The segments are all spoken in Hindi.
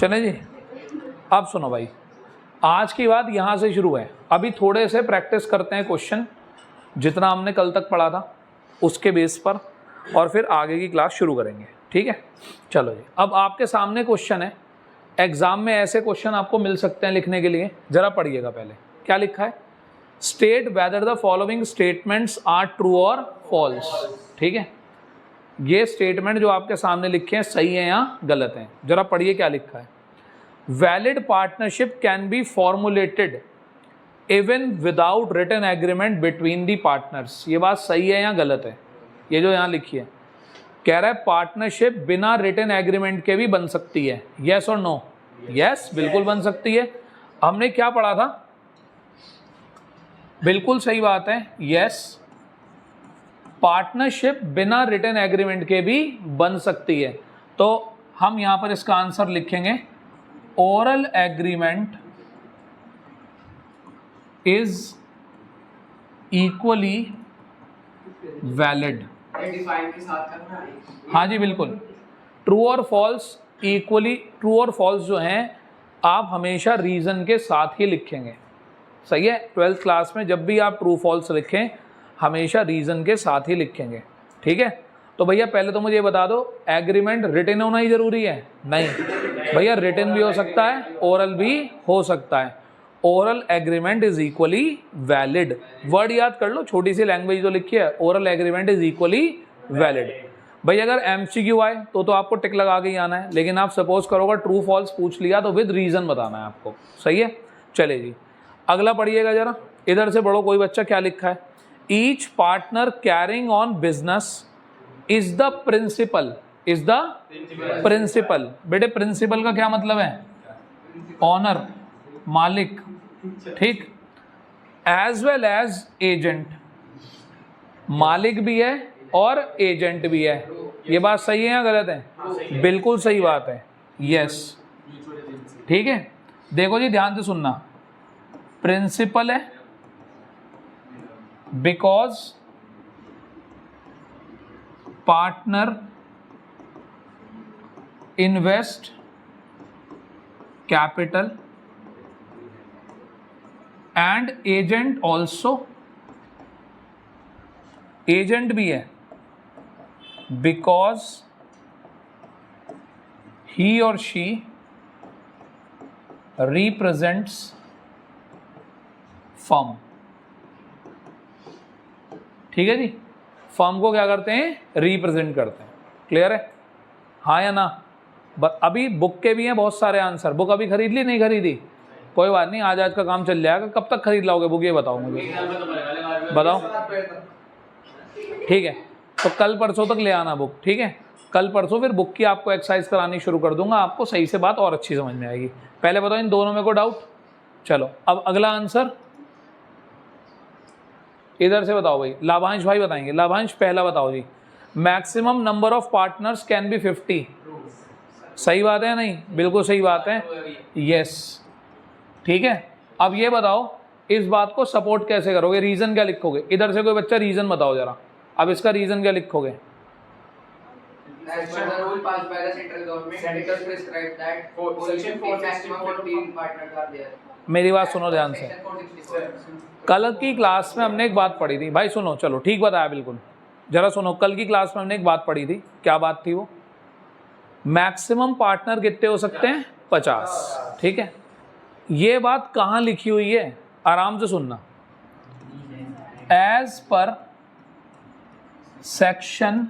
चले जी, अब सुनो भाई, आज की बात यहाँ से शुरू है। अभी थोड़े से प्रैक्टिस करते हैं क्वेश्चन, जितना हमने कल तक पढ़ा था उसके बेस पर, और फिर आगे की क्लास शुरू करेंगे, ठीक है। चलो जी, अब आपके सामने क्वेश्चन है। एग्जाम में ऐसे क्वेश्चन आपको मिल सकते हैं लिखने के लिए, जरा पढ़िएगा पहले क्या लिखा है। State whether the following statements are true और फॉल्स। ठीक है, ये स्टेटमेंट जो आपके सामने लिखे हैं सही है या गलत हैं, जरा पढ़िए क्या लिखा है। Valid partnership can be formulated even without written agreement between the partners. ये बात सही है या गलत है? ये जो यहाँ लिखी है, कह रहा है पार्टनरशिप बिना रिटन एग्रीमेंट के भी बन सकती है, यस और नो? यस, बिल्कुल बन सकती है। हमने क्या पढ़ा था? बिल्कुल सही बात है, यस, पार्टनरशिप बिना रिटन एग्रीमेंट के भी बन सकती है। तो हम यहां पर इसका आंसर लिखेंगे, oral agreement is equally valid. हाँ जी बिल्कुल, ट्रू और फॉल्स इक्वली, ट्रू और फॉल्स जो हैं आप हमेशा रीजन के साथ ही लिखेंगे, सही है। 12th क्लास में जब भी आप ट्रू फॉल्स लिखें हमेशा रीजन के साथ ही लिखेंगे, ठीक है। तो भैया पहले तो मुझे बता दो, एग्रीमेंट रिटन होना ही जरूरी है? नहीं भैया, रिटन भी हो सकता है, ओरल भी हो सकता है। Oral agreement is equally valid, word याद कर लो, छोटी सी लैंग्वेज जो लिखी है, oral agreement is equally valid. भाई अगर एमसीक्यू आए तो आपको टिक लगा के ही आना है, लेकिन आप सपोज करोगे ट्रू फॉल्स पूछ लिया तो विद रीजन बताना है आपको, सही है। चले जी, अगला पढ़िएगा जरा, इधर से पढ़ो, कोई बच्चा क्या लिखा है। Each partner carrying on business is the principal, is the principal. बेटे प्रिंसिपल का क्या मतलब है? ऑनर, मालिक, ठीक। एज वेल एज एजेंट, मालिक भी है और एजेंट भी है। ये बात सही है या गलत है? बिल्कुल सही बात है, यस, ठीक है। देखो जी ध्यान से सुनना, प्रिंसिपल है because partner invest capital and agent also, agent भी है बिकॉज ही और शी रिप्रेजेंट्स फर्म। ठीक है जी, फर्म को क्या करते हैं? रिप्रेजेंट करते हैं। क्लियर है, हाँ या ना? अभी बुक के भी हैं बहुत सारे आंसर। बुक अभी खरीद ली, नहीं खरीदी? कोई बात नहीं, आज का काम चल जाएगा। कब तक खरीद लाओगे बुक, ये बताओ मुझे, बताओ। ठीक है, तो कल परसों तक ले आना बुक, ठीक है। कल परसों फिर बुक की आपको एक्सरसाइज करानी शुरू कर दूंगा, आपको सही से बात और अच्छी समझ में आएगी। पहले बताओ इन दोनों में को डाउट? चलो अब अगला आंसर इधर से बताओ भाई, लाभांश भाई बताएंगे। लाभांश पहला बताओ जी, maximum number of partners can be 50। सही बात है नहीं? बिल्कुल सही बात है, यस, ठीक है। अब ये बताओ इस बात को सपोर्ट कैसे करोगे, रीजन क्या लिखोगे? इधर से कोई बच्चा रीजन बताओ जरा। अब इसका रीजन क्या लिखोगे? मेरी बात सुनो ध्यान से, कल की क्लास में हमने एक बात पढ़ी थी भाई, सुनो, चलो ठीक बताया बिल्कुल, जरा सुनो। कल की क्लास में हमने एक बात पढ़ी थी, क्या बात थी वो? मैक्सिमम पार्टनर कितने हो सकते हैं? 50, ठीक है। ये बात कहाँ लिखी हुई है? आराम से सुनना। एज पर सेक्शन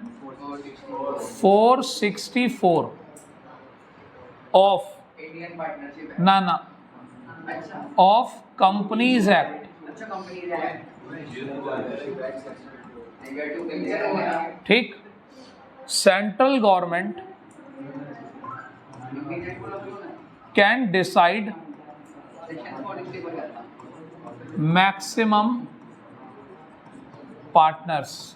464 ऑफ ना ऑफ कंपनीज एक्ट, ठीक, central government can decide maximum partners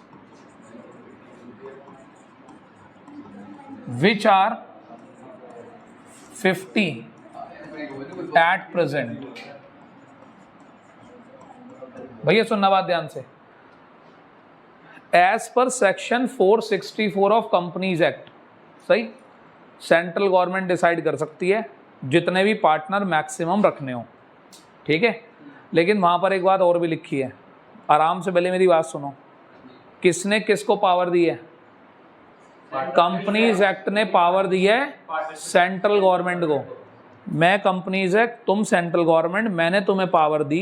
which are 50 at present। भैया सुनना बात ध्यान से, as per section 464 of companies act, सही, सेंट्रल गवर्नमेंट डिसाइड कर सकती है जितने भी पार्टनर मैक्सिमम रखने हो, ठीक है। लेकिन वहाँ पर एक बात और भी लिखी है, आराम से पहले मेरी बात सुनो। किसने किसको पावर दी है? कंपनीज एक्ट ने पावर दी है सेंट्रल गवर्नमेंट को। मैं कंपनीज एक्ट, तुम सेंट्रल गवर्नमेंट, मैंने तुम्हें पावर दी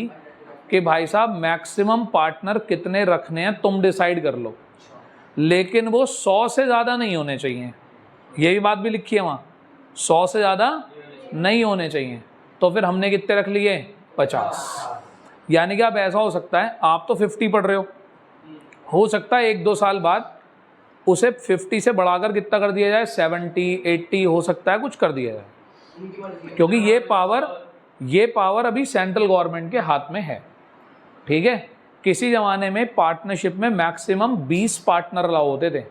कि भाई साहब मैक्सिमम पार्टनर कितने रखने हैं तुम डिसाइड कर लो, लेकिन वो 100 से ज़्यादा नहीं होने चाहिए। यही बात भी लिखी है वहाँ, 100 से ज़्यादा नहीं होने चाहिए। तो फिर हमने कितने रख लिए? 50। यानी कि अब ऐसा हो सकता है, आप तो 50 पढ़ रहे हो सकता है 1-2 साल बाद उसे 50 से बढ़ाकर कितना कर दिया जाए, 70, 80 हो सकता है कुछ कर दिया जाए, क्योंकि ये पावर अभी सेंट्रल गवर्नमेंट के हाथ में है, ठीक है। किसी ज़माने में पार्टनरशिप में मैक्सिमम 20 पार्टनर अलाउ होते थे।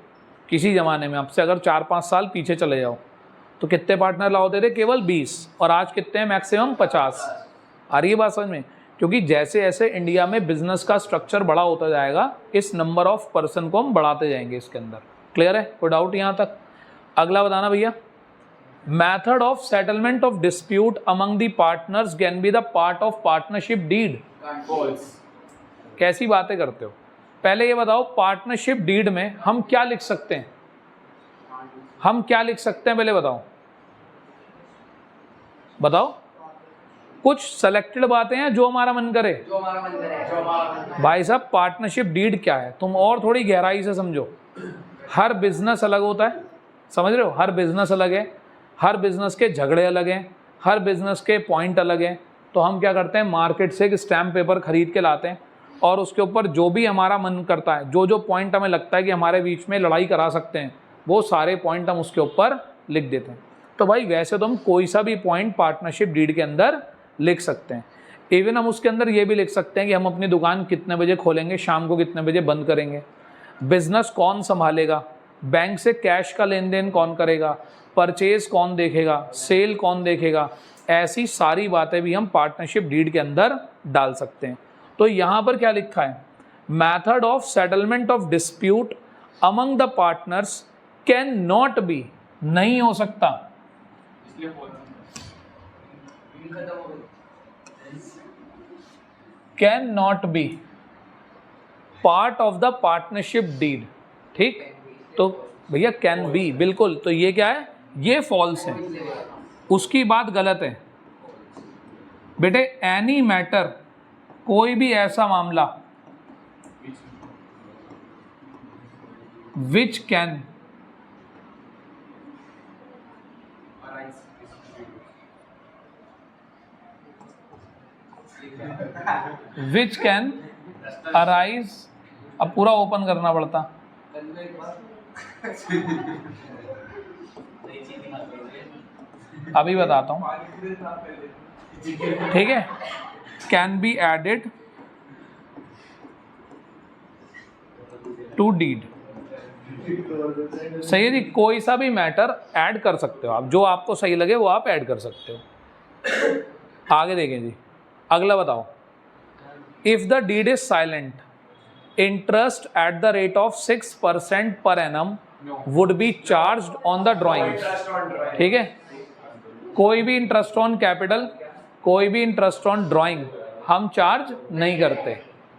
किसी ज़माने में, आपसे अगर 4-5 साल पीछे चले जाओ तो कितने पार्टनर अलाउ होते थे? केवल 20। और आज कितने हैं? मैक्सिमम 50। आ रही है बात समझ में? क्योंकि जैसे जैसे इंडिया में बिजनेस का स्ट्रक्चर बड़ा होता जाएगा, इस नंबर ऑफ पर्सन को हम बढ़ाते जाएंगे इसके अंदर। क्लियर है? कोई डाउट यहाँ तक? अगला बताना भैया। Method of settlement of dispute among the partners can be the part of partnership deed. कैसी बातें करते हो? पहले ये बताओ, पार्टनरशिप डीड में हम क्या लिख सकते हैं? हम क्या लिख सकते हैं पहले बताओ। बताओ, कुछ सेलेक्टेड बातें हैं जो हमारा मन करे। भाई साहब, पार्टनरशिप डीड क्या है तुम और थोड़ी गहराई से समझो। हर बिजनेस अलग होता है, समझ रहे हो? हर बिजनेस अलग है, हर बिजनेस के झगड़े अलग हैं, हर बिजनेस के पॉइंट अलग हैं। तो हम क्या करते हैं, मार्केट से एक स्टैम्प पेपर खरीद के लाते हैं और उसके ऊपर जो भी हमारा मन करता है, जो जो पॉइंट हमें लगता है कि हमारे बीच में लड़ाई करा सकते हैं, वो सारे पॉइंट हम उसके ऊपर लिख देते हैं। तो भाई वैसे तो हम कोई सा भी पॉइंट पार्टनरशिप डीड के अंदर लिख सकते हैं। इवन हम उसके अंदर ये भी लिख सकते हैं कि हम अपनी दुकान कितने बजे खोलेंगे, शाम को कितने बजे बंद करेंगे, बिजनेस कौन संभालेगा, बैंक से कैश का लेन देन कौन करेगा, परचेज कौन देखेगा, सेल कौन देखेगा। ऐसी सारी बातें भी हम पार्टनरशिप डीड के अंदर डाल सकते हैं। तो यहाँ पर क्या लिखा है? Method of settlement of dispute among the partners can not be, नहीं हो सकता, can not be part of the partnership deed. ठीक, तो भैया कैन बी, बिल्कुल। तो ये क्या है? ये फॉल्स है, उसकी बात गलत है बेटे। एनी मैटर, कोई भी ऐसा मामला, विच कैन अराइज, अब पूरा ओपन करना पड़ता। अभी बताता हूं, ठीक है। Can be added to deed, सही है जी। कोई सा भी मैटर ऐड कर सकते हो आप, जो आपको सही लगे वो आप ऐड कर सकते हो। आगे देखें जी, अगला बताओ। If the deed is silent, interest at the rate of 6% per annum would be charged on the drawing. ठीक है, कोई भी इंटरेस्ट ऑन कैपिटल, कोई भी इंटरेस्ट ऑन ड्राइंग हम चार्ज नहीं करते।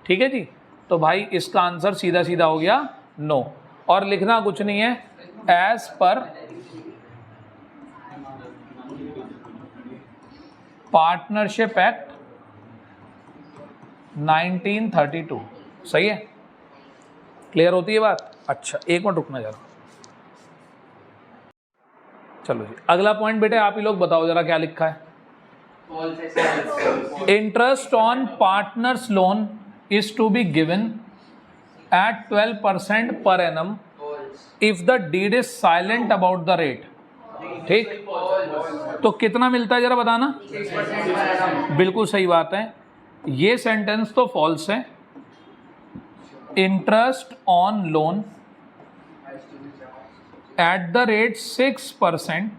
ठीक है जी। तो भाई इसका आंसर सीधा सीधा हो गया नो। और लिखना कुछ नहीं है, एज पर पार्टनरशिप एक्ट 1932। सही है? क्लियर होती है बात? अच्छा, एक मिनट रुकना जरा। चलो जी, अगला पॉइंट बेटे आप ही लोग बताओ जरा क्या लिखा है। Interest on partners loan is to be given at 12% per annum if the deed is silent about the rate. ठीक, तो कितना मिलता है जरा बताना। बिल्कुल सही बात है, ये सेंटेंस तो फॉल्स है। Interest on loan eight the rate 6%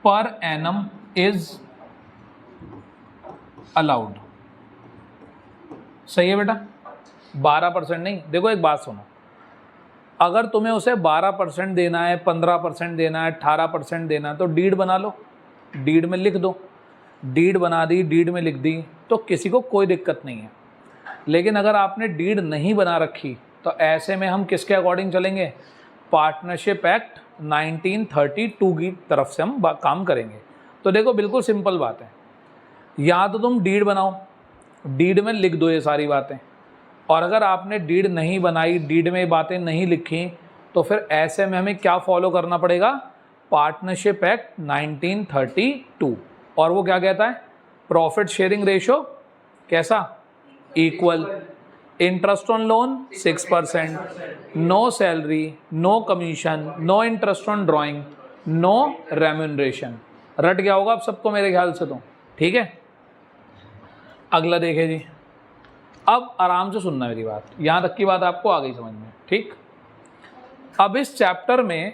per annum is allowed. सही है बेटा, 12% नहीं। देखो एक बात सुनो, अगर तुम्हें उसे 12% देना है, 15% देना है, 18% देना है, तो डीड बना लो। डीड में लिख दो, डीड बना दी, डीड में लिख दी, तो किसी को कोई दिक्कत नहीं है। लेकिन अगर आपने डीड नहीं बना रखी तो ऐसे में हम किसके अकॉर्डिंग चलेंगे? पार्टनरशिप एक्ट 1932 की तरफ से हम काम करेंगे। तो देखो बिल्कुल सिंपल बात है, या तो तुम डीड बनाओ, डीड में लिख दो ये सारी बातें, और अगर आपने डीड नहीं बनाई, डीड में बातें नहीं लिखी, तो फिर ऐसे में हमें क्या फॉलो करना पड़ेगा? Partnership act 1932। और वो क्या कहता है? प्रॉफिट शेयरिंग रेशो कैसा? Equal, interest on loan 6%, no salary, no commission, no interest on drawing, no remuneration. रट गया होगा आप सबको मेरे ख्याल से तो, ठीक है। अगला देखे जी, अब आराम से सुनना मेरी बात, यहाँ तक की बात आपको आ गई समझ में, ठीक। अब इस चैप्टर में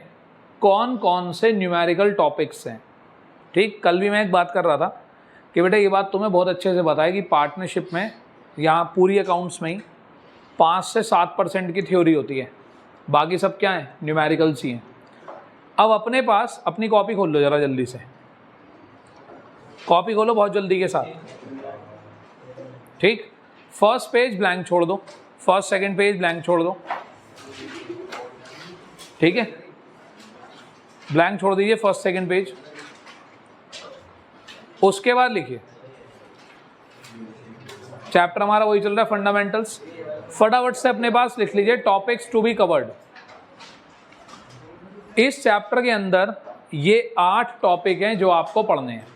कौन कौन से न्यूमेरिकल टॉपिक्स हैं, ठीक। कल भी मैं एक बात कर रहा था कि बेटा ये बात तुम्हें बहुत अच्छे से बताया कि पार्टनरशिप में यहाँ पूरी अकाउंट्स में ही 5 से 7% की थ्योरी होती है, बाकी सब क्या है? न्यूमेरिकल्स ही हैं। अब अपने पास अपनी कॉपी खोल लो ज़रा जल्दी से, कॉपी खोलो बहुत जल्दी के साथ, ठीक। फर्स्ट पेज ब्लैंक छोड़ दो, फर्स्ट सेकंड पेज ब्लैंक छोड़ दो, ठीक है, ब्लैंक छोड़ दीजिए फर्स्ट सेकंड पेज। उसके बाद लिखिए, चैप्टर हमारा वही चल रहा है फंडामेंटल्स, फटाफट से अपने पास लिख लीजिए टॉपिक्स टू बी कवर्ड। इस चैप्टर के अंदर ये 8 टॉपिक हैं जो आपको पढ़ने हैं,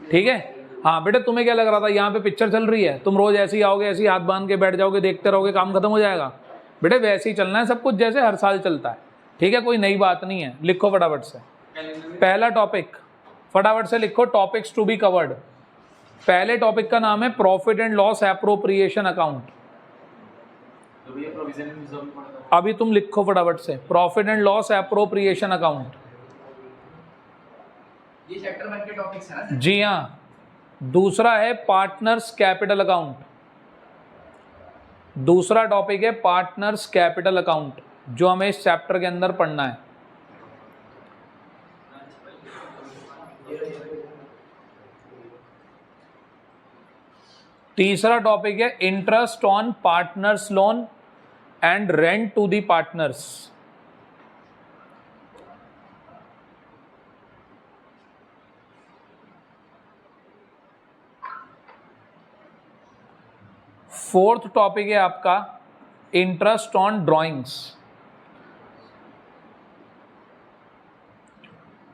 ठीक है। हाँ बेटा तुम्हें क्या लग रहा था यहाँ पे पिक्चर चल रही है, तुम रोज ऐसे ही आओगे, ऐसे ही हाथ बांध के बैठ जाओगे, देखते रहोगे, काम खत्म हो जाएगा? बेटे वैसे ही चलना है सब कुछ जैसे हर साल चलता है, ठीक है, कोई नई बात नहीं है। लिखो फटाफट से पहला टॉपिक, फटाफट से लिखो टॉपिक्स टू बी कवर्ड। पहले टॉपिक का नाम है profit and loss appropriation account. अभी तुम लिखो फटाफट से profit and loss appropriation account. ये चैप्टर 1 के टॉपिक्स हैं ना? जी हाँ। दूसरा है पार्टनर्स कैपिटल अकाउंट, दूसरा टॉपिक है पार्टनर्स कैपिटल अकाउंट जो हमें इस चैप्टर के अंदर पढ़ना है। तीसरा टॉपिक है interest on partners loan and rent to the partners. Fourth topic है आपका interest on drawings.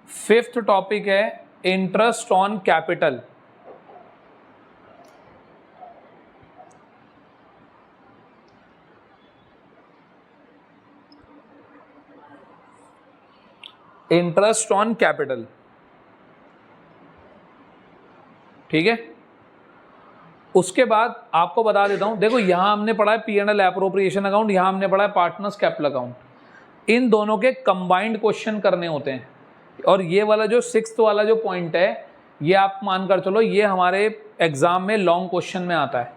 Fifth topic है interest on capital. Interest on capital, ठीक है। उसके बाद आपको बता देता हूं, देखो यहां हमने पढ़ा है P&L एप्रोप्रिएशन अकाउंट, यहां हमने पढ़ा है पार्टनर्स कैपिटल अकाउंट। इन दोनों के कंबाइंड क्वेश्चन करने होते हैं, और ये वाला जो 6th वाला जो पॉइंट है, ये आप मानकर चलो ये हमारे एग्जाम में लॉन्ग क्वेश्चन में आता है,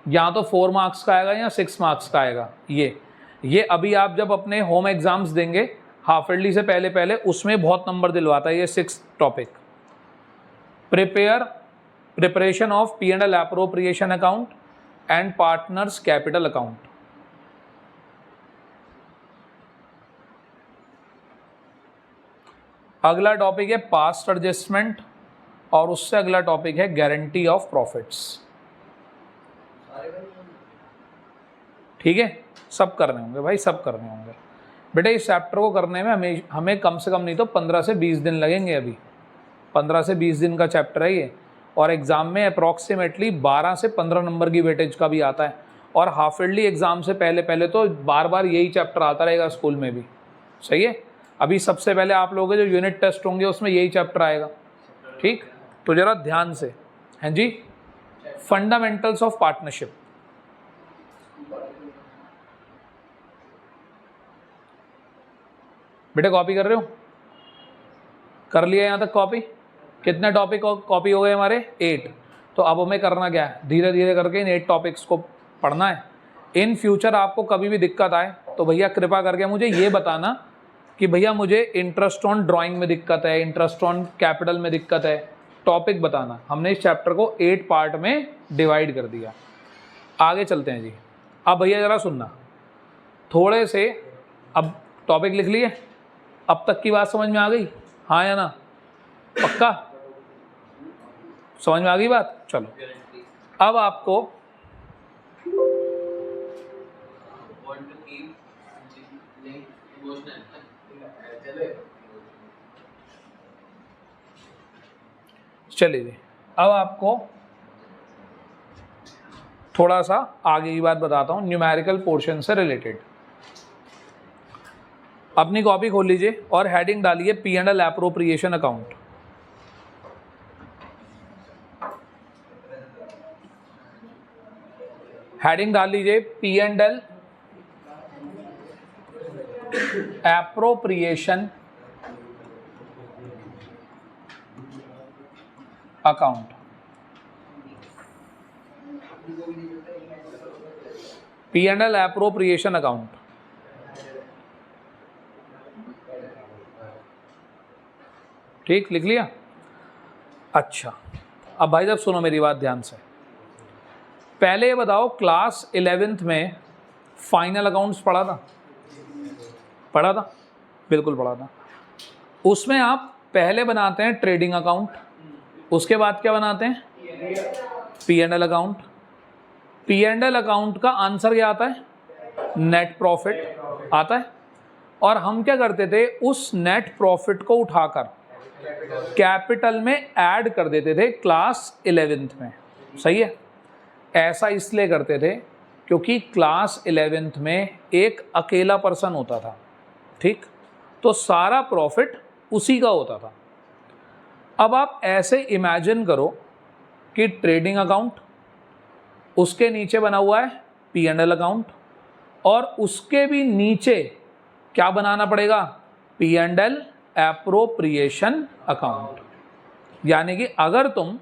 या तो 4 मार्क्स का आएगा या 6 मार्क्स का आएगा। ये अभी आप जब अपने होम एग्जाम्स देंगे हाफ ईयरली से पहले उसमें बहुत नंबर दिलवाता है ये 6th topic. Preparation of P&L appropriation account and partners capital account. अगला टॉपिक है पास्ट एडजस्टमेंट, और उससे अगला टॉपिक है गारंटी ऑफ प्रॉफिट्स, ठीक है। सब करने होंगे भाई, सब करने होंगे बेटे। इस चैप्टर को करने में हमें कम से कम नहीं तो 15 से 20 दिन लगेंगे। अभी 15 से 20 दिन का चैप्टर है ये, और एग्ज़ाम में अप्रॉक्सीमेटली 12 से 15 नंबर की वेटेज का भी आता है। और हाफ ईयरली एग्ज़ाम से पहले तो बार बार यही चैप्टर आता रहेगा स्कूल में भी, सही है। अभी सबसे पहले आप लोगों के जो यूनिट टेस्ट होंगे उसमें यही चैप्टर आएगा, ठीक। तो ज़रा ध्यान से, हैं जी। फंडामेंटल्स ऑफ पार्टनरशिप, बेटे कॉपी कर रहे हो? कर लिया यहाँ तक कॉपी? कितने टॉपिक कॉपी हो गए हमारे? 8। तो अब हमें करना क्या है, धीरे धीरे करके इन 8 टॉपिक्स को पढ़ना है। इन फ्यूचर आपको कभी भी दिक्कत आए तो भैया कृपा करके मुझे ये बताना कि भैया मुझे इंटरेस्ट ऑन ड्राइंग में दिक्कत है, इंटरेस्ट ऑन कैपिटल में दिक्कत है, टॉपिक बताना। हमने इस चैप्टर को 8 पार्ट में डिवाइड कर दिया। आगे चलते हैं जी। अब भैया ज़रा सुनना थोड़े से, अब टॉपिक लिख लिए, अब तक की बात समझ में आ गई, हाँ या ना? पक्का समझ में आ गई बात? चलो अब आपको चलिए जी, अब आपको थोड़ा सा आगे की बात बताता हूँ न्यूमेरिकल पोर्शन से रिलेटेड। अपनी कॉपी खोल लीजिए और हेडिंग डालिए P and L appropriation account. Heading डाल लीजिए P and L appropriation account. P and L appropriation account. ठीक, लिख लिया? अच्छा, अब भाई साहब सुनो मेरी बात ध्यान से। पहले ये बताओ, क्लास 11th में फाइनल अकाउंट्स पढ़ा था? पढ़ा था, बिल्कुल पढ़ा था। उसमें आप पहले बनाते हैं ट्रेडिंग अकाउंट, उसके बाद क्या बनाते हैं? P and L account. P and L account का आंसर क्या आता है? नेट प्रॉफिट आता है। और हम क्या करते थे, उस नेट प्रॉफिट को उठाकर कैपिटल में ऐड कर देते थे क्लास 11th में। सही है? ऐसा इसलिए करते थे क्योंकि क्लास 11th में एक अकेला पर्सन होता था, ठीक? तो सारा प्रॉफिट उसी का होता था। अब आप ऐसे इमेजिन करो कि ट्रेडिंग अकाउंट, उसके नीचे बना हुआ है पी एंड एल अकाउंट, और उसके भी नीचे क्या बनाना पड़ेगा? P and L appropriation account. यानी कि अगर तुम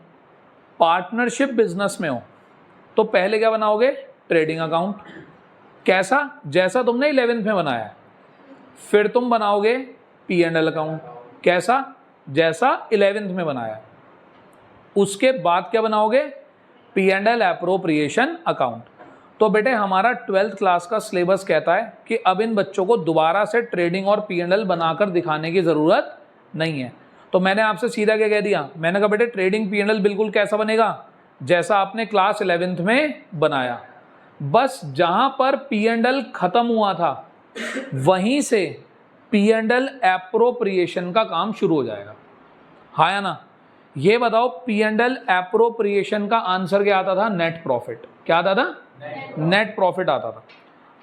पार्टनरशिप बिजनेस में हो तो पहले क्या बनाओगे? Trading account. कैसा? जैसा तुमने 11th में बनाया है। फिर तुम बनाओगे पी एंड एल अकाउंट। कैसा? जैसा 11th में बनाया है। उसके बाद क्या बनाओगे? P and L appropriation account. तो बेटे हमारा 12th क्लास का सिलेबस कहता है कि अब इन बच्चों को दोबारा से ट्रेडिंग और पी एंड एल बनाकर दिखाने की ज़रूरत नहीं है। तो मैंने आपसे सीधा क्या कह दिया? मैंने कहा बेटे ट्रेडिंग पी एंड एल बिल्कुल कैसा बनेगा? जैसा आपने क्लास 11th में बनाया। बस जहां पर पी एंड एल खत्म हुआ था वहीं से पी एंड एल एप्रोप्रिएशन का काम शुरू हो जाएगा। हाँ या ना? ये बताओ, पी एंड एल एप्रोप्रिएशन का आंसर क्या आता था? Net profit. क्या आता था? नेट प्रॉफिट आता था।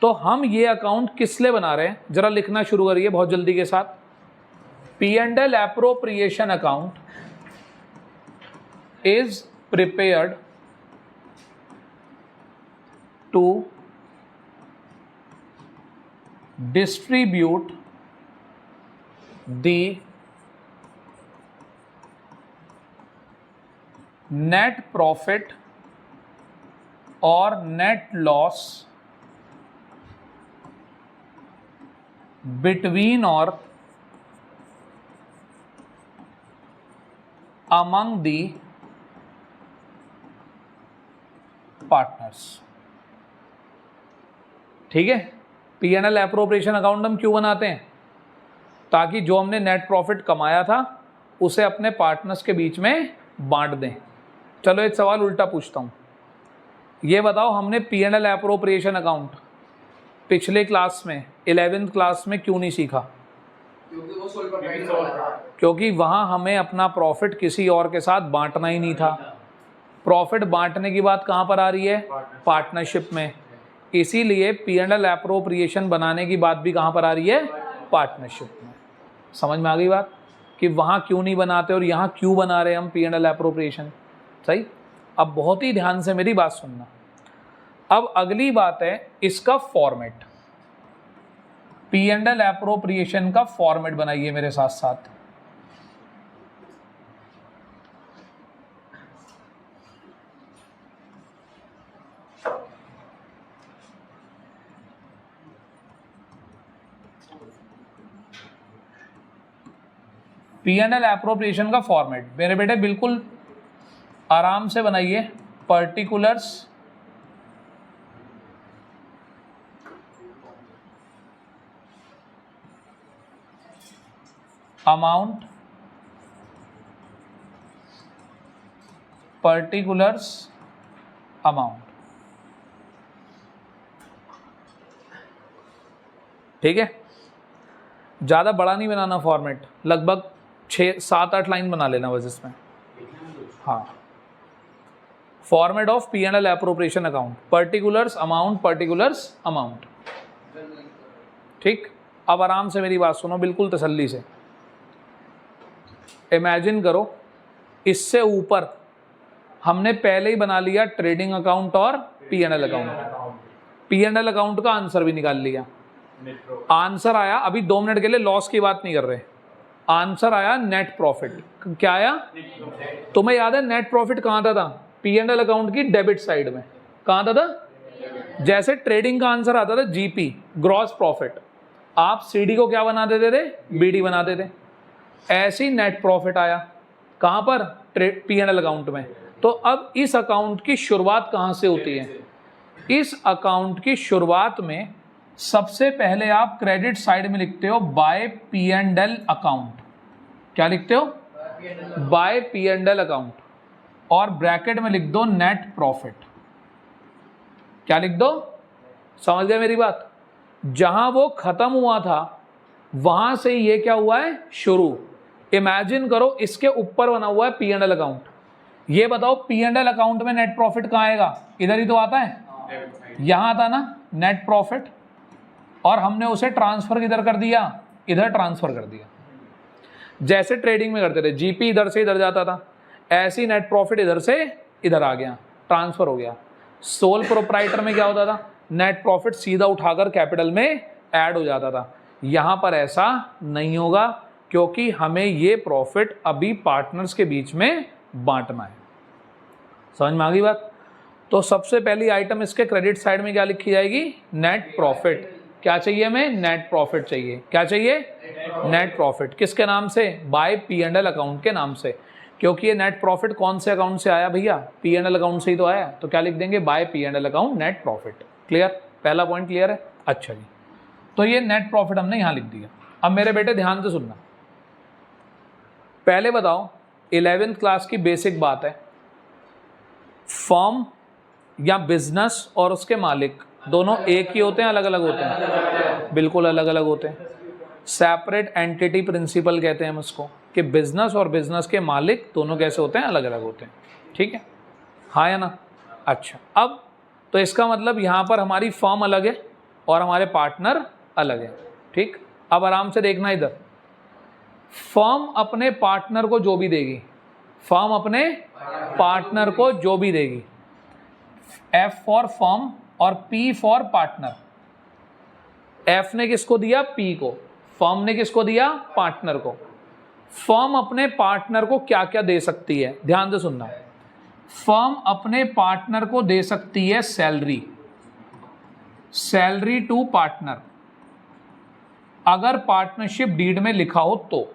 तो हम ये अकाउंट किस लिए बना रहे हैं, जरा लिखना शुरू करिए बहुत जल्दी के साथ। P and L appropriation account is prepared to distribute the net profit or net loss between or among the partners। ठीक है? P and L appropriation account हम क्यों बनाते हैं? ताकि जो हमने नेट प्रॉफिट कमाया था उसे अपने पार्टनर्स के बीच में बांट दें। चलो एक सवाल उल्टा पूछता हूँ, ये बताओ हमने P and L appropriation account पिछले क्लास में 11th क्लास में क्यों नहीं सीखा? क्योंकि वहाँ हमें अपना प्रॉफिट किसी और के साथ बांटना ही नहीं था। प्रॉफिट बांटने की बात कहाँ पर आ रही है? पार्टनरशिप में। इसीलिए पी एंड एल एप्रोप्रिएशन बनाने की बात भी कहाँ पर आ रही है? पार्टनरशिप में। समझ में आ गई बात कि वहाँ क्यों नहीं बनाते और यहाँ क्यों बना रहे हम पी एंड एल एप्रोप्रिएशन? सही। अब बहुत ही ध्यान से मेरी बात सुनना। अब अगली बात है इसका format. P and L appropriation का फॉर्मेट बनाइए मेरे साथ साथ। P&L एप्रोप्रिएशन का फॉर्मेट मेरे बेटे बिल्कुल आराम से बनाइए। पर्टिकुलर्स अमाउंट, पर्टिकुलर्स अमाउंट, ठीक है। ज़्यादा बड़ा नहीं बनाना फॉर्मेट, लगभग 6-7-8 लाइन बना लेना बस इसमें। हाँ, format of P&L appropriation account, particulars amount, particulars amount, ठीक। अब आराम से मेरी बात सुनो बिल्कुल तसल्ली से। इमेजिन करो इससे ऊपर हमने पहले ही बना लिया ट्रेडिंग अकाउंट और P&L अकाउंट। P&L अकाउंट का आंसर भी निकाल लिया। आंसर आया, अभी 2 मिनट के लिए लॉस की बात नहीं कर रहे, आंसर आया नेट प्रॉफिट। क्या आया? तुम्हें याद है नेट प्रॉफिट कहाँ था? P&L अकाउंट की डेबिट साइड में। कहाँ था? जैसे ट्रेडिंग का आंसर आता था GP, ग्रॉस प्रॉफिट, आप CD को क्या बना देते थे? BD बना देते थे। ऐसे ही नेट प्रॉफिट आया कहाँ पर? P&L अकाउंट में। तो अब इस अकाउंट की शुरुआत कहाँ से होती है? इस अकाउंट की शुरुआत में सबसे पहले आप क्रेडिट साइड में लिखते हो बाय P&L अकाउंट। क्या लिखते हो? बाय P&L अकाउंट, और ब्रैकेट में लिख दो नेट प्रॉफिट। क्या लिख दो? समझ गए मेरी बात? जहां वो खत्म हुआ था वहां से ये क्या हुआ है? शुरू। इमेजिन करो इसके ऊपर बना हुआ है P&L अकाउंट। ये बताओ P&L अकाउंट में नेट प्रॉफिट कहाँ आएगा? इधर ही तो आता है, यहां आता ना नेट प्रॉफिट, और हमने उसे ट्रांसफर किधर कर दिया? इधर ट्रांसफर कर दिया। जैसे ट्रेडिंग में करते थे, GP इधर से इधर जाता था, ऐसे ही नेट प्रॉफिट इधर से इधर आ गया, ट्रांसफर हो गया। सोल प्रोप्राइटर में क्या होता था? नेट प्रॉफिट सीधा उठाकर कैपिटल में ऐड हो जाता था। यहां पर ऐसा नहीं होगा, क्योंकि हमें ये प्रॉफिट अभी पार्टनर्स के बीच में बांटना है। समझ में आ गई बात? तो सबसे पहली आइटम इसके क्रेडिट साइड में क्या लिखी जाएगी? Net profit. क्या चाहिए हमें? नेट प्रॉफिट चाहिए। क्या चाहिए? Net profit. किसके नाम से? बाय P&L अकाउंट के नाम से, क्योंकि ये नेट प्रॉफिट कौन से अकाउंट से आया भैया? P&L अकाउंट से ही तो आया। तो क्या लिख देंगे? बाय P&L account net profit. Clear? पहला पॉइंट क्लियर है? अच्छा जी, तो ये नेट प्रॉफिट हमने यहां लिख दिया। अब मेरे बेटे ध्यान से सुनना, पहले बताओ 11th क्लास की बेसिक बात है, फर्म या बिजनेस और उसके मालिक दोनों एक ही होते हैं, अलग अलग होते हैं? बिल्कुल अलग अलग होते हैं। सेपरेट एंटिटी प्रिंसिपल कहते हैं हम उसको, कि बिजनेस और बिजनेस के मालिक दोनों कैसे होते हैं? अलग अलग होते हैं। ठीक है, हाँ या ना? अच्छा, अब तो इसका मतलब यहाँ पर हमारी फर्म अलग है और हमारे पार्टनर अलग है। ठीक, अब आराम से देखना इधर, फर्म अपने पार्टनर को जो भी देगी, फर्म अपने पार्टनर को जो भी देगी, F फॉर फर्म और P फॉर पार्टनर। F ने किसको दिया? P को। फर्म ने किसको दिया? पार्टनर को। फर्म अपने पार्टनर को क्या क्या दे सकती है? ध्यान से सुनना। फर्म अपने पार्टनर को दे सकती है सैलरी, सैलरी टू पार्टनर, अगर पार्टनरशिप डीड में लिखा हो तो,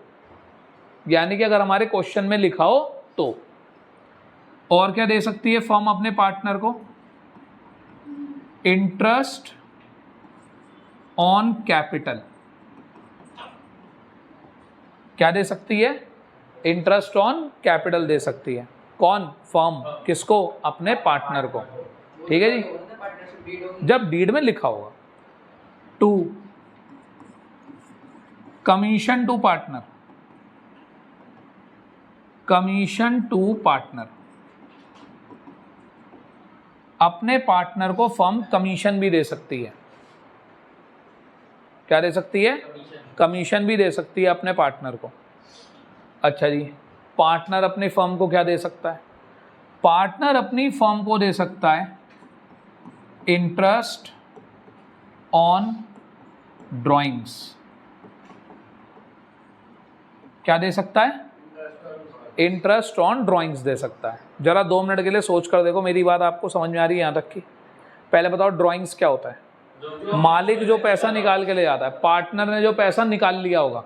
यानी कि अगर हमारे क्वेश्चन में लिखा हो तो। और क्या दे सकती है फर्म अपने पार्टनर को? Interest on capital. क्या दे सकती है? इंटरेस्ट ऑन कैपिटल दे सकती है। कौन? फर्म। किसको? अपने पार्टनर को। ठीक है जी, जब डीड में लिखा होगा। 2, commission to partner, commission to partner, अपने पार्टनर को फर्म कमीशन भी दे सकती है। क्या दे सकती है? कमीशन भी दे सकती है अपने पार्टनर को। अच्छा जी, पार्टनर अपनी फर्म को क्या दे सकता है? पार्टनर अपनी फर्म को दे सकता है इंटरेस्ट ऑन ड्राइंग्स। क्या दे सकता है? इंटरेस्ट ऑन ड्राइंग्स दे सकता है। जरा 2 मिनट के लिए सोच कर देखो, मेरी बात आपको समझ में आ रही है यहाँ तक की? पहले बताओ ड्राइंग्स क्या होता है? मालिक जो पैसा निकाल के ले जाता है, पार्टनर ने जो पैसा निकाल लिया होगा,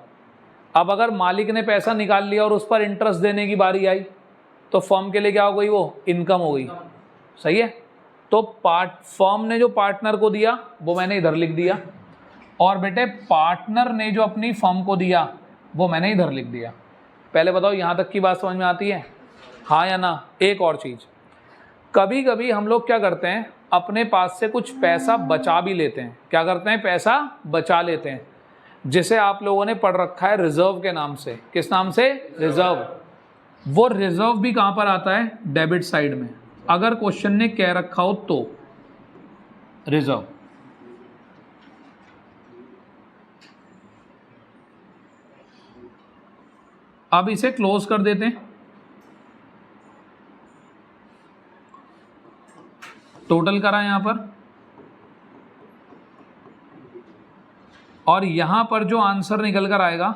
अब अगर मालिक ने पैसा निकाल लिया और उस पर इंटरेस्ट देने की बारी आई तो फर्म के लिए क्या हो गई, वो इनकम हो गई। सही है। तो फर्म ने जो पार्टनर को दिया वो मैंने इधर लिख दिया, और बेटे पार्टनर ने जो अपनी फर्म को दिया वो मैंने इधर लिख दिया। पहले बताओ यहाँ तक की बात समझ में आती है, हाँ या ना। एक और चीज़, कभी कभी हम लोग क्या करते हैं, अपने पास से कुछ पैसा बचा भी लेते हैं। क्या करते हैं, पैसा बचा लेते हैं, जिसे आप लोगों ने पढ़ रखा है रिजर्व के नाम से। किस नाम से, रिजर्व। वो रिजर्व भी कहाँ पर आता है, डेबिट साइड में। अगर क्वेश्चन ने कह रखा हो तो रिजर्व। अब इसे क्लोज कर देते हैं। टोटल करा यहां पर, और यहां पर जो आंसर निकल कर आएगा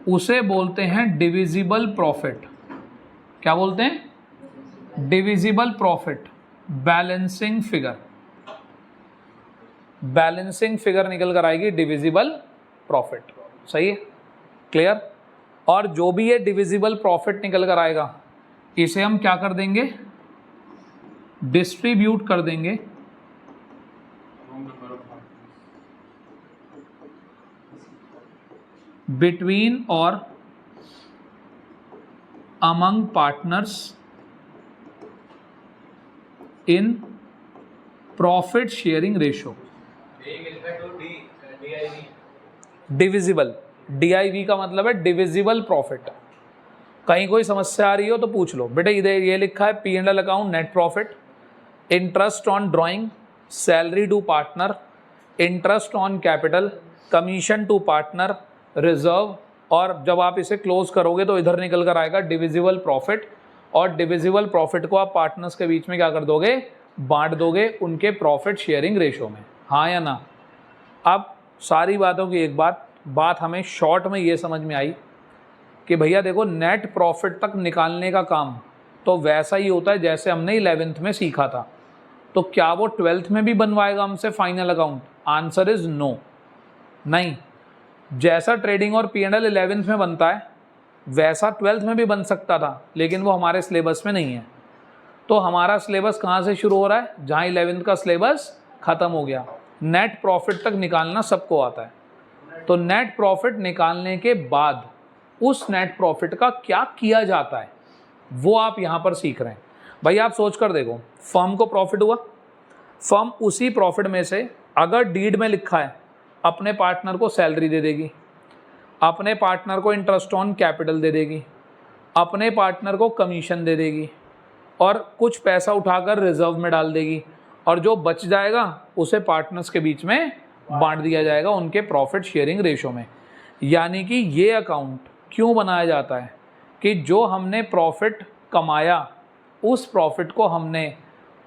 उसे बोलते हैं डिविजिबल प्रॉफिट। क्या बोलते हैं, divisible profit. Balancing figure, balancing figure निकल कर आएगी डिविजिबल प्रॉफिट। सही है, क्लियर। और जो भी ये डिविजिबल प्रॉफिट निकल कर आएगा इसे हम क्या कर देंगे, डिस्ट्रीब्यूट कर देंगे बिटवीन और among partners in profit sharing ratio. Divisible, DIV का मतलब है डिविजिबल प्रॉफिट। कहीं कोई समस्या आ रही हो तो पूछ लो। बेटा इधर ये लिखा है P&L account, net profit, interest on drawing, salary to partner, interest on capital, commission to partner, reserve. और जब आप इसे क्लोज करोगे तो इधर निकल कर आएगा डिविजिबल प्रॉफिट। और डिविजिबल प्रॉफिट को आप पार्टनर्स के बीच में क्या कर दोगे, बांट दोगे उनके प्रॉफिट शेयरिंग रेशो में, हाँ या ना। अब सारी बातों की एक बात हमें शॉर्ट में ये समझ में आई कि भैया देखो, नेट प्रॉफिट तक निकालने का काम तो वैसा ही होता है जैसे हमने 11th में सीखा था। तो क्या वो 12th में भी बनवाएगा हमसे final account? Answer is no, नहीं। जैसा ट्रेडिंग और P&L 11th में बनता है वैसा 12th में भी बन सकता था, लेकिन वो हमारे सिलेबस में नहीं है। तो हमारा सिलेबस कहाँ से शुरू हो रहा है, जहाँ 11th का सिलेबस ख़त्म हो गया। नेट प्रॉफिट तक निकालना सबको आता है। तो नेट प्रॉफिट निकालने के बाद उस नेट प्रॉफिट का क्या किया जाता है वो आप यहाँ पर सीख रहे हैं। भाई आप सोच कर देखो, फर्म को प्रॉफिट हुआ, फर्म उसी प्रॉफिट में से अगर डीड में लिखा है अपने पार्टनर को सैलरी दे देगी, अपने पार्टनर को इंटरेस्ट ऑन कैपिटल दे देगी, अपने पार्टनर को कमीशन दे देगी, और कुछ पैसा उठाकर रिजर्व में डाल देगी, और जो बच जाएगा उसे पार्टनर्स के बीच में बांट दिया जाएगा उनके प्रॉफिट शेयरिंग रेशो में। यानी कि ये अकाउंट क्यों बनाया जाता है कि जो हमने प्रॉफिट कमाया उस प्रॉफिट को हमने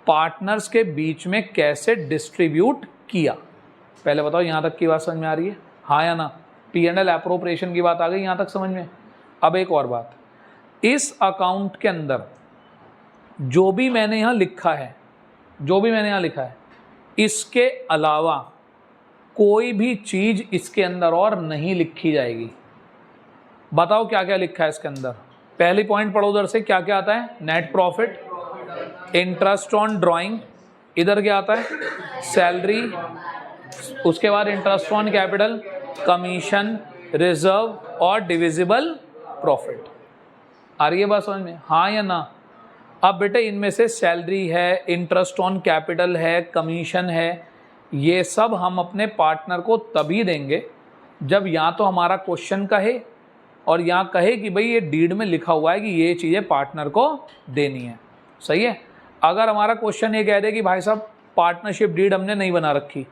पार्टनर्स के बीच में कैसे डिस्ट्रीब्यूट किया। पहले बताओ यहाँ तक की बात समझ में आ रही है, हाँ या ना। P&L एप्रोप्रिएशन की बात आ गई यहाँ तक समझ में। अब एक और बात, इस अकाउंट के अंदर जो भी मैंने यहाँ लिखा है, इसके अलावा कोई भी चीज़ इसके अंदर और नहीं लिखी जाएगी। बताओ क्या क्या लिखा है इसके अंदर। पहली पॉइंट पढ़ो उधर से, क्या क्या आता है, net profit, interest on drawing, इधर क्या आता है, सैलरी, उसके बाद interest on capital, commission, reserve और डिविजिबल प्रॉफिट। आ रही है बात समझ में, हाँ या ना। अब बेटे इनमें से सैलरी है, इंटरेस्ट ऑन कैपिटल है, कमीशन है, ये सब हम अपने पार्टनर को तभी देंगे जब या तो हमारा क्वेश्चन कहे और यहाँ कहे कि भाई ये डीड में लिखा हुआ है कि ये चीज़ें पार्टनर को देनी है। सही है। अगर हमारा क्वेश्चन ये कह दे कि भाई साहब पार्टनरशिप डीड हमने नहीं बना रखी,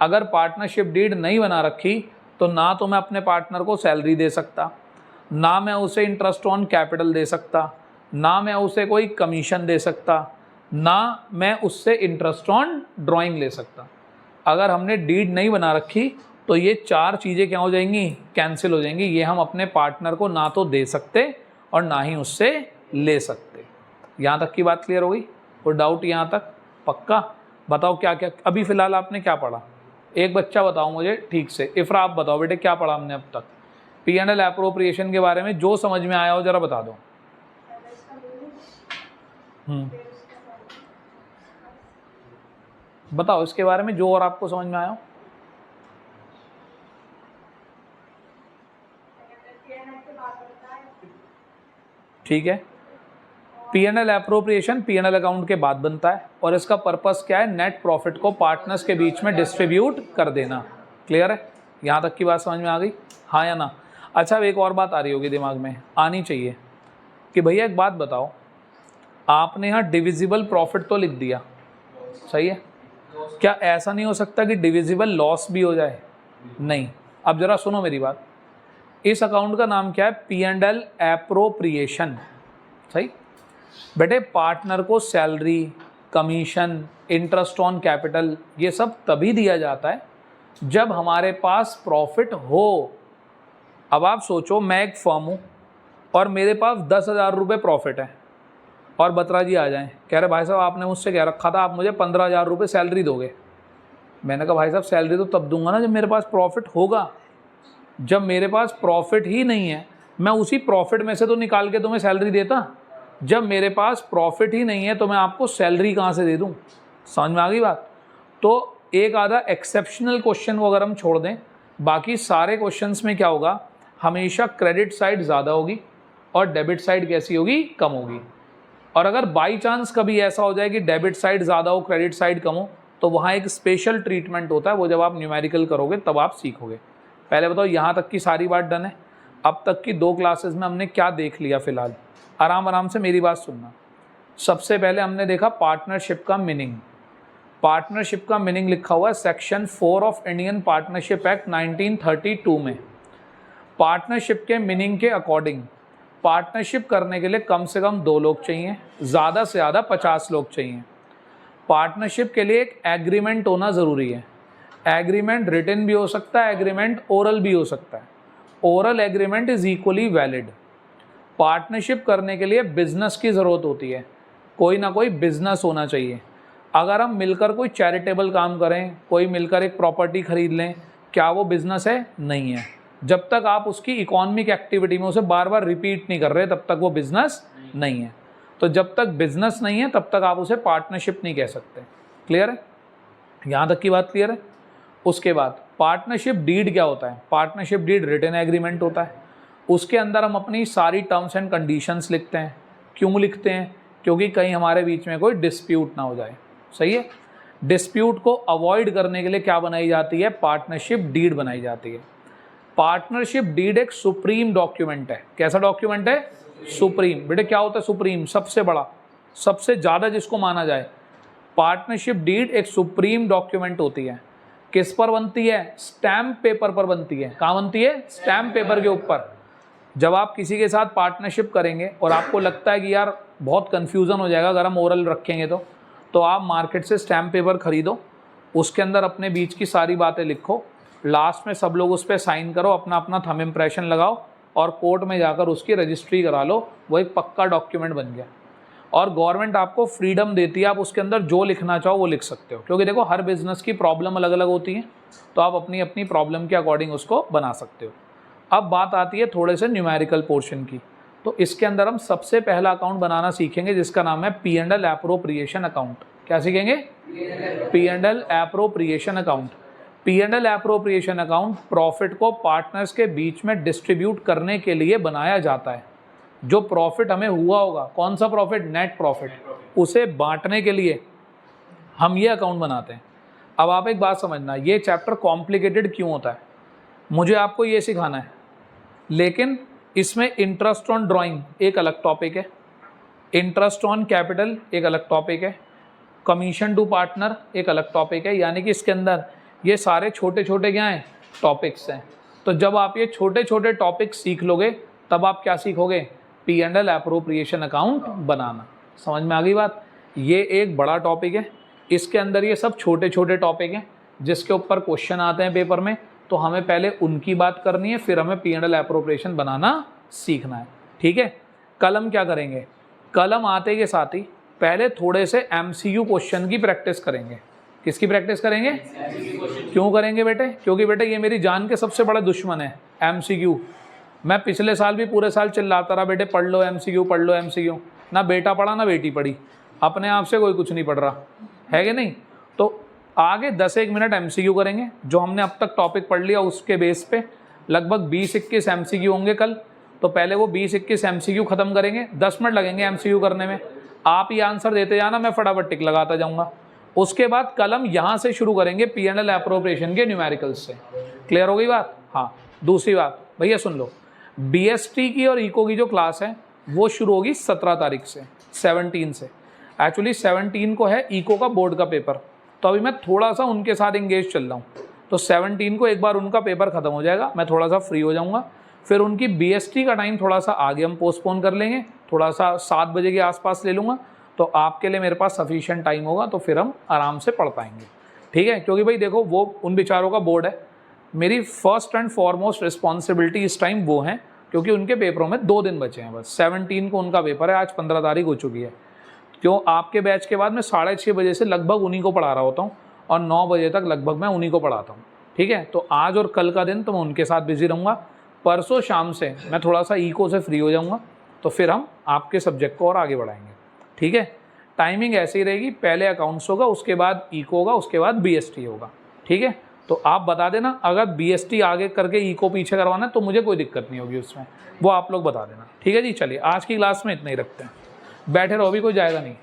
अगर पार्टनरशिप डीड नहीं बना रखी तो ना तो मैं अपने पार्टनर को सैलरी दे सकता, ना मैं उसे इंटरेस्ट ऑन कैपिटल दे सकता, ना मैं उसे कोई कमीशन दे सकता, ना मैं उससे इंटरेस्ट ऑन ड्राइंग ले सकता। अगर हमने डीड नहीं बना रखी तो ये चार चीज़ें क्या हो जाएंगी, कैंसिल हो जाएंगी। ये हम अपने पार्टनर को ना तो दे सकते और ना ही उससे ले सकते। यहाँ तक की बात क्लियर हो गई? कोई डाउट यहाँ तक? पक्का? बताओ क्या क्या अभी फ़िलहाल आपने क्या पढ़ा, एक बच्चा बताओ मुझे ठीक से। इफ़रा आप बताओ बेटे क्या पढ़ा हमने अब तक। P&L एप्रोप्रिएशन के बारे में जो समझ में आया हो जरा बता दो। बताओ इसके बारे में जो और आपको समझ में आया हो। ठीक है, P&L एप्रोप्रिएशन P&L अकाउंट के बाद बनता है और इसका पर्पस क्या है, नेट प्रॉफिट को पार्टनर्स के बीच में डिस्ट्रीब्यूट कर देना। क्लियर है, यहाँ तक की बात समझ में आ गई, हाँ या ना। अच्छा, अब एक और बात आ रही होगी दिमाग में, आनी चाहिए कि भैया एक बात बताओ, आपने यहाँ डिविजिबल प्रॉफिट तो लिख दिया, सही है, क्या ऐसा नहीं हो सकता कि डिविजिबल लॉस भी हो जाए? नहीं। अब जरा सुनो मेरी बात, इस अकाउंट का नाम क्या है, P&L एप्रोप्रिएशन। सही बेटे, पार्टनर को salary, commission, interest on capital ये सब तभी दिया जाता है जब हमारे पास प्रॉफिट हो। अब आप सोचो, मैं एक फर्म हूँ और मेरे पास 10,000 रुपये प्रॉफिट है और बत्रा जी आ जाएं, कह रहे भाई साहब आपने मुझसे कह रखा था आप मुझे 15,000 रुपये सैलरी दोगे। मैंने कहा भाई साहब सैलरी तो तब दूंगा ना जब मेरे पास प्रॉफिट होगा। जब मेरे पास प्रॉफिट ही नहीं है, मैं उसी प्रॉफिट में से तो निकाल के तुम्हें सैलरी देता। जब मेरे पास प्रॉफिट ही नहीं है तो मैं आपको सैलरी कहाँ से दे दूँ? समझ में आ गई बात? तो एक आधा एक्सेप्शनल क्वेश्चन वो अगर हम छोड़ दें, बाकी सारे क्वेश्चंस में क्या होगा, हमेशा क्रेडिट साइड ज़्यादा होगी और डेबिट साइड कैसी होगी, कम होगी। और अगर बाई चांस कभी ऐसा हो जाए कि डेबिट साइड ज़्यादा हो क्रेडिट साइड कम हो, तो वहाँ एक स्पेशल ट्रीटमेंट होता है, वो जब आप न्यूमेरिकल करोगे तब आप सीखोगे। पहले बताओ, यहाँ तक की सारी बात डन है? अब तक की 2 क्लासेस में हमने क्या देख लिया? फ़िलहाल आराम आराम से मेरी बात सुनना। सबसे पहले हमने देखा पार्टनरशिप का मीनिंग। पार्टनरशिप का मीनिंग लिखा हुआ है section 4 of Indian partnership act 1932 में। पार्टनरशिप के मीनिंग के अकॉर्डिंग पार्टनरशिप करने के लिए कम से कम 2 लोग चाहिए, ज़्यादा से ज़्यादा 50 लोग चाहिए। पार्टनरशिप के लिए एक एग्रीमेंट होना ज़रूरी है। एग्रीमेंट रिटन भी हो सकता है, एग्रीमेंट ओरल भी हो सकता है। Oral agreement is equally valid. Partnership करने के लिए बिजनेस की ज़रूरत होती है, कोई ना कोई बिजनेस होना चाहिए। अगर हम मिलकर कोई चैरिटेबल काम करें, कोई मिलकर एक प्रॉपर्टी खरीद लें, क्या वो बिजनेस है? नहीं है। जब तक आप उसकी इकोनॉमिक एक्टिविटी में उसे बार बार रिपीट नहीं कर रहे तब तक वो बिजनेस नहीं है। तो जब तक बिजनेस नहीं है तब तक आप उसे पार्टनरशिप नहीं कह सकते। क्लियर है? यहाँ तक की बात क्लियर है? उसके बाद पार्टनरशिप डीड क्या होता है? पार्टनरशिप डीड रिटन एग्रीमेंट होता है। उसके अंदर हम अपनी सारी टर्म्स एंड कंडीशंस लिखते हैं। क्यों लिखते हैं? क्योंकि कहीं हमारे बीच में कोई डिस्प्यूट ना हो जाए। सही है? डिस्प्यूट को अवॉइड करने के लिए क्या बनाई जाती है? पार्टनरशिप डीड बनाई जाती है। पार्टनरशिप डीड एक सुप्रीम डॉक्यूमेंट है। कैसा डॉक्यूमेंट है? सुप्रीम। बेटे क्या होता है सुप्रीम? सबसे बड़ा, सबसे ज़्यादा जिसको माना जाए। पार्टनरशिप डीड एक सुप्रीम डॉक्यूमेंट होती है। किस पर बनती है? स्टैम्प पेपर पर बनती है। कहाँ बनती है? स्टैम्प पेपर के ऊपर। जब आप किसी के साथ पार्टनरशिप करेंगे और आपको लगता है कि यार बहुत कन्फ्यूज़न हो जाएगा अगर हम ओरल रखेंगे तो आप मार्केट से स्टैम्प पेपर खरीदो, उसके अंदर अपने बीच की सारी बातें लिखो, लास्ट में सब लोग उस पर साइन करो, अपना अपना थंब इम्प्रेशन लगाओ और कोर्ट में जाकर उसकी रजिस्ट्री करा लो। वो एक पक्का डॉक्यूमेंट बन गया। और गवर्नमेंट आपको फ्रीडम देती है, आप उसके अंदर जो लिखना चाहो वो लिख सकते हो। क्योंकि देखो हर बिजनेस की प्रॉब्लम अलग अलग होती है, तो आप अपनी अपनी प्रॉब्लम के अकॉर्डिंग उसको बना सकते हो। अब बात आती है थोड़े से न्यूमेरिकल पोर्शन की। तो इसके अंदर हम सबसे पहला अकाउंट बनाना सीखेंगे जिसका नाम है P&L एप्रोप्रिएशन अकाउंट। क्या सीखेंगे? P&L appropriation account. P&L appropriation account profit को पार्टनर्स के बीच में डिस्ट्रीब्यूट करने के लिए बनाया जाता है। जो प्रॉफिट हमें हुआ होगा, कौन सा प्रॉफिट? नेट प्रॉफिट, उसे बांटने के लिए हम ये अकाउंट बनाते हैं। अब आप एक बात समझना, ये चैप्टर कॉम्प्लिकेटेड क्यों होता है? मुझे आपको ये सिखाना है, लेकिन इसमें इंटरेस्ट ऑन ड्राइंग एक अलग टॉपिक है, इंटरेस्ट ऑन कैपिटल एक अलग टॉपिक है, कमीशन टू पार्टनर एक अलग टॉपिक है। यानी कि इसके अंदर ये सारे छोटे छोटे क्या हैं? टॉपिक्स हैं। तो जब आप ये छोटे छोटे टॉपिक सीख लोगे तब आप क्या सीखोगे? P&L एप्रोप्रिएशन अकाउंट बनाना। समझ में आ गई बात? ये एक बड़ा टॉपिक है, इसके अंदर ये सब छोटे छोटे टॉपिक हैं जिसके ऊपर क्वेश्चन आते हैं पेपर में। तो हमें पहले उनकी बात करनी है, फिर हमें P&L एप्रोप्रिएशन बनाना सीखना है। ठीक है? कल हम क्या करेंगे? कल हम आते के साथ ही पहले थोड़े से MCQ क्वेश्चन की प्रैक्टिस करेंगे। किसकी प्रैक्टिस करेंगे? क्यों करेंगे बेटे? क्योंकि बेटे ये मेरी जान के सबसे बड़ा दुश्मन है MCQ। मैं पिछले साल भी पूरे साल चिल्लाता रहा बेटे पढ़ लो एमसीक्यू, पढ़ लो एमसीक्यू, ना बेटा पढ़ा ना बेटी पढ़ी, अपने आप से कोई कुछ नहीं पढ़ रहा है कि नहीं। तो आगे 10-1 मिनट एमसीक्यू करेंगे, जो हमने अब तक टॉपिक पढ़ लिया उसके बेस पे लगभग 20-21 एमसीक्यू होंगे कल। तो पहले वो 20-21 एमसीक्यू खत्म करेंगे, 10 मिनट लगेंगे एमसीक्यू करने में। आप ये आंसर देते जाना, मैं फटाफट टिक लगाता जाऊंगा। उसके बाद कल हम यहाँ से शुरू करेंगे P&L एप्रोप्रिएशन के न्यूमेरिकल्स से। क्लियर हो गई बात? हाँ। दूसरी बात भैया सुन लो, BST की और इको की जो क्लास है वो शुरू होगी 17 तारीख से, 17 से। एक्चुअली 17 को है इको का बोर्ड का पेपर, तो अभी मैं थोड़ा सा उनके साथ इंगेज चल रहा हूँ। तो 17 को एक बार उनका पेपर ख़त्म हो जाएगा, मैं थोड़ा सा फ्री हो जाऊँगा, फिर उनकी BST का टाइम थोड़ा सा आगे हम पोस्टपोन कर लेंगे, थोड़ा सा 7 बजे के आसपास ले लूँगा, तो आपके लिए मेरे पास सफिशिएंट टाइम होगा, तो फिर हम आराम से पढ़ पाएंगे। ठीक है, क्योंकि भाई देखो वो उन बेचारों का बोर्ड है, मेरी फर्स्ट एंड फॉरमोस्ट रिस्पॉन्सिबिलिटी इस टाइम वो हैं, क्योंकि उनके पेपरों में 2 दिन बचे हैं बस। 17 को उनका पेपर है, आज 15 तारीख हो चुकी है। क्यों आपके बैच के बाद मैं 6:30 बजे से लगभग उन्हीं को पढ़ा रहा होता हूँ और 9 बजे तक लगभग मैं उन्हीं को पढ़ाता हूँ। ठीक है, तो आज और कल का दिन तो मैं उनके साथ बिजी रहूँगा। परसों शाम से मैं थोड़ा सा इको से फ्री हो जाऊँगा, तो फिर हम आपके सब्जेक्ट को और आगे बढ़ाएंगे। ठीक है, टाइमिंग ऐसे ही रहेगी, पहले अकाउंट्स होगा, उसके बाद इको होगा, उसके बाद BST होगा। ठीक है, तो आप बता देना अगर BST आगे करके इको पीछे करवाना है तो मुझे कोई दिक्कत नहीं होगी उसमें, वो आप लोग बता देना। ठीक है जी, चलिए आज की क्लास में इतना ही रखते हैं, बैठे रहो, भी कोई जाएगा नहीं।